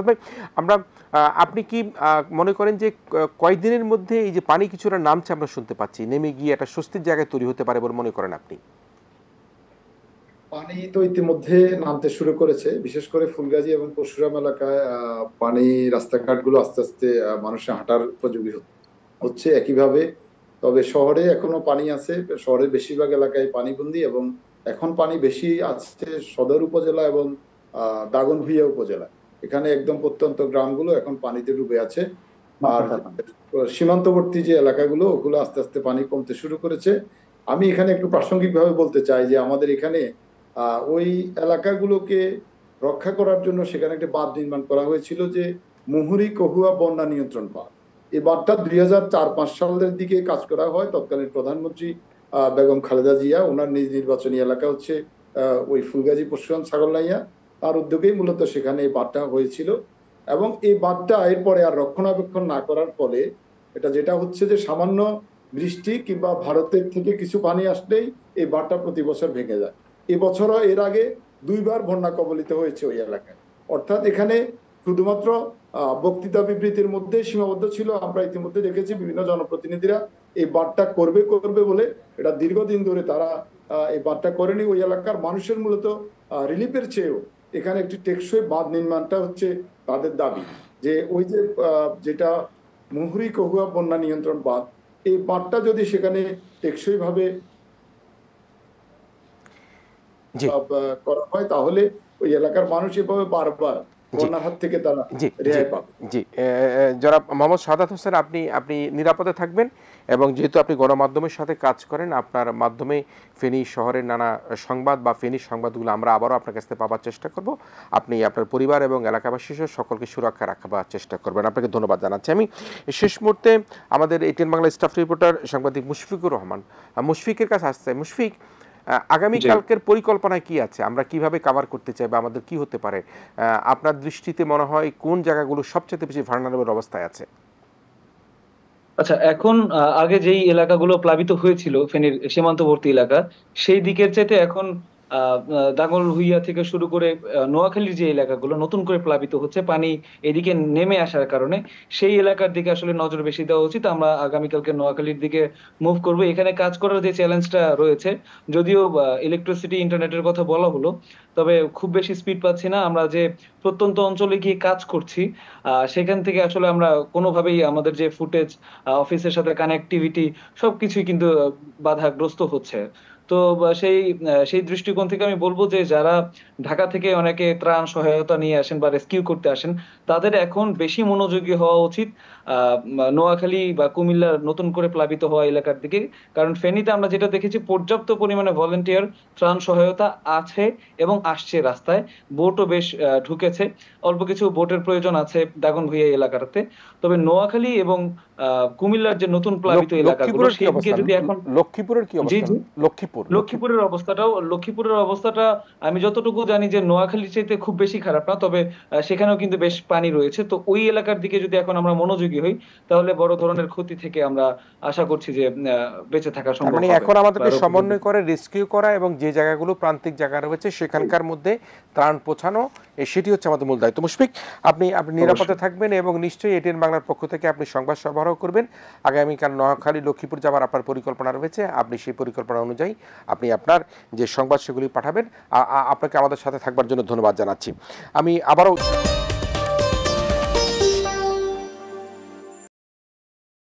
তবে আমরা আপনি কি মনে করেন যে কয়েকদিনের মধ্যে এই যে পানি কিছুটা নামছে আমরা শুনতে পাচ্ছি, নেমে গিয়ে একটা স্বস্তির জায়গায় তৈরি হতে পারে বলে মনে করেন আপনি? পানি তো ইতিমধ্যে নামতে শুরু করেছে, বিশেষ করে ফুলগাজী এবং পরশুরাম এলাকায় পানি, রাস্তাঘাট গুলো আস্তে আস্তে মানুষের হাঁটার উপযোগী হচ্ছে একইভাবে। তবে শহরে এখনো পানি আছে, শহরের বেশিরভাগ এলাকায় পানিবন্দী, এবং এখন পানি বেশি আছে সদর উপজেলা এবং দাগনভূঞা উপজেলা। এখানে একদম প্রত্যন্ত গ্রামগুলো এখন পানিতে ডুবে আছে। আর সীমান্তবর্তী যে এলাকাগুলো, ওগুলো আস্তে আস্তে পানি কমতে শুরু করেছে। আমি এখানে একটু প্রাসঙ্গিকভাবে বলতে চাই যে আমাদের এখানে ওই এলাকাগুলোকে রক্ষা করার জন্য সেখানে একটা বাঁধ নির্মাণ করা হয়েছিল, যে মুহুরী কহুয়া বন্যা নিয়ন্ত্রণ বাঁধ। এই বাঁধটা 2004-05 সালের দিকে কাজ করা হয়। তৎকালীন প্রধানমন্ত্রী বেগম খালেদা জিয়া, ওনার নিজ নির্বাচনী এলাকা হচ্ছে ওই ফুলগাজী পরশুরাম ছাগলনাইয়া, তার উদ্যোগেই মূলত সেখানে এই বাঁধটা হয়েছিল। এবং এই বাঁধটা এরপরে আর রক্ষণাবেক্ষণ না করার ফলে এটা যেটা হচ্ছে যে সামান্য বৃষ্টি কিংবা ভারতের থেকে কিছু পানি আসলেই এই বাঁধটা প্রতি বছর ভেঙে যায়। এবছরও এর আগে 2বার বন্যা কবলিত হয়েছে ওই এলাকায়। অর্থাৎ এখানে শুধুমাত্র বক্তৃতা বিবৃতির মধ্যে সীমাবদ্ধ ছিল। আমরা ইতিমধ্যে দেখেছি বিভিন্ন জনপ্রতিনিধিরা এই বাঁধটা করবে করবে বলে এটা দীর্ঘদিন ধরে তারা এই বাঁধটা করেনি। ওই এলাকার মানুষের মূলত রিলিফের চেয়েও এখানে একটি টেকসই বাঁধ নির্মাণটা হচ্ছে তাদের দাবি। যে ওই যে যেটা মুহুরী কহুয়া বন্যা নিয়ন্ত্রণ বাঁধ, এই বাঁধটা যদি সেখানে টেকসই ভাবে করা হয় তাহলে ওই এলাকার মানুষ এভাবে বারবার বন্যার হাত থেকে তারা রেহাই পাবে। জি, জনাব মোহাম্মদ সাদাত হোসেন, আপনি নিরাপদে থাকবেন, এবং যেহেতু আপনি গণমাধ্যমের সাথে কাজ করেন, আপনার মাধ্যমে ফেনী শহরের নানা সংবাদ বা ফেনীর সংবাদগুলো আমরা আবারও আপনার কাছ থেকে পাওয়ার চেষ্টা করব। আপনি আপনার পরিবার এবং এলাকাবাসী সহ সকলকে সুরক্ষা রাখবার চেষ্টা করবেন। আপনাকে ধন্যবাদ জানাচ্ছি। আমি শেষ মুহূর্তে আমাদের এটিএন বাংলা স্টাফ রিপোর্টার সাংবাদিক মুশফিকুর রহমান, মুশফিকের কাছে আসছে। মুশফিক, আগামীকালকের পরিকল্পনায় কি আছে, আমরা কিভাবে কভার করতে চাই বা আমাদের কি হতে পারে? আপনার দৃষ্টিতে মনে হয় কোন জায়গাগুলো সবচেয়ে বেশি ভালনারেবল অবস্থায় আছে? আচ্ছা, এখন আগে যেই এলাকাগুলো প্লাবিত হয়েছিল ফেনীর সীমান্তবর্তী এলাকা, সেই দিকের চাইতে এখন দাগনভূঞা থেকে শুরু করে নোয়াখালীর যে এলাকাগুলো নতুন করে প্লাবিত হচ্ছে, পানি এদিকে নেমে আসার কারণে সেই এলাকার দিকে আসলে নজর বেশি দেওয়া উচিত। আমরা আগামীকালকে নোয়াখালীর দিকে মুভ করব। এখানে কাজ করার যে চ্যালেঞ্জটা রয়েছে, যদিও ইলেকট্রিসিটি ইন্টারনেটের কথা বলা হলো, তবে খুব বেশি স্পিড পাচ্ছি না। আমরা যে প্রত্যন্ত অঞ্চলে গিয়ে কাজ করছি, সেখান থেকে আসলে আমরা কোনোভাবেই আমাদের যে ফুটেজ, অফিসের সাথে কানেক্টিভিটি, সবকিছুই কিন্তু বাধাগ্রস্ত হচ্ছে। তো সেই দৃষ্টিকোণ থেকে আমি বলবো যে যারা ঢাকা থেকে অনেকে ত্রাণ সহায়তা নিয়ে আসেন বা রেস্কিউ করতে আসেন, তাদের এখন বেশি মনোযোগী হওয়া উচিত নোয়াখালী বা কুমিল্লার নতুন করে প্লাবিত হওয়া এলাকার দিকে। কারণ ফেনীতে আমরা যেটা দেখেছি, পর্যাপ্ত পরিমাণে ভলান্টিয়ার, ত্রাণ সহায়তা আছে এবং আসছে রাস্তায়। বোটও বেশ ঢুকেছে। অল্প কিছু বোটের প্রয়োজন আছে দাগনভূঞা এলাকাতে। তবে নোয়াখালী এবং কুমিল্লার যে নতুন প্লাবিত এলাকাগুলো, সেদিকে যদি এখন লক্ষ্মীপুরের কি অবস্থা? লক্ষ্মীপুরের অবস্থাটা আমি যতটুকু জানি যে নোয়াখালীর চাইতে খুব বেশি খারাপ না, তবে সেখানেও কিন্তু বেশ পানি রয়েছে। তো ওই এলাকার দিকে যদি এখন আমরা মনোযোগী হই, তাহলে বড় ধরনের ক্ষতি থেকে আমরা আশা করছি যে বেঁচে থাকা সম্ভব হবে। এখন আমাদেরকে সমন্বয় করে রেস্কিউ করা এবং যে জায়গাগুলো প্রান্তিক জায়গা রয়েছে সেখানকার মধ্যে ত্রাণ পৌঁছানো, সেটি হচ্ছে আমাদের মূল দায়িত্ব। মুশফিক, আপনি নিরাপদে থাকবেন এবং নিশ্চয়ই এটিএন বাংলার পক্ষ থেকে আপনি সংবাদ সরবরাহ করবেন। আগামীকাল নোয়াখালী, লক্ষ্মীপুর যাওয়ার আপনার পরিকল্পনা রয়েছে, আপনি সেই পরিকল্পনা অনুযায়ী আপনি আপনার যে সংবাদ সেগুলি পাঠাবেন। আপনাকে আমাদের সাথে থাকবার জন্য ধন্যবাদ জানাচ্ছি। আমি আবারও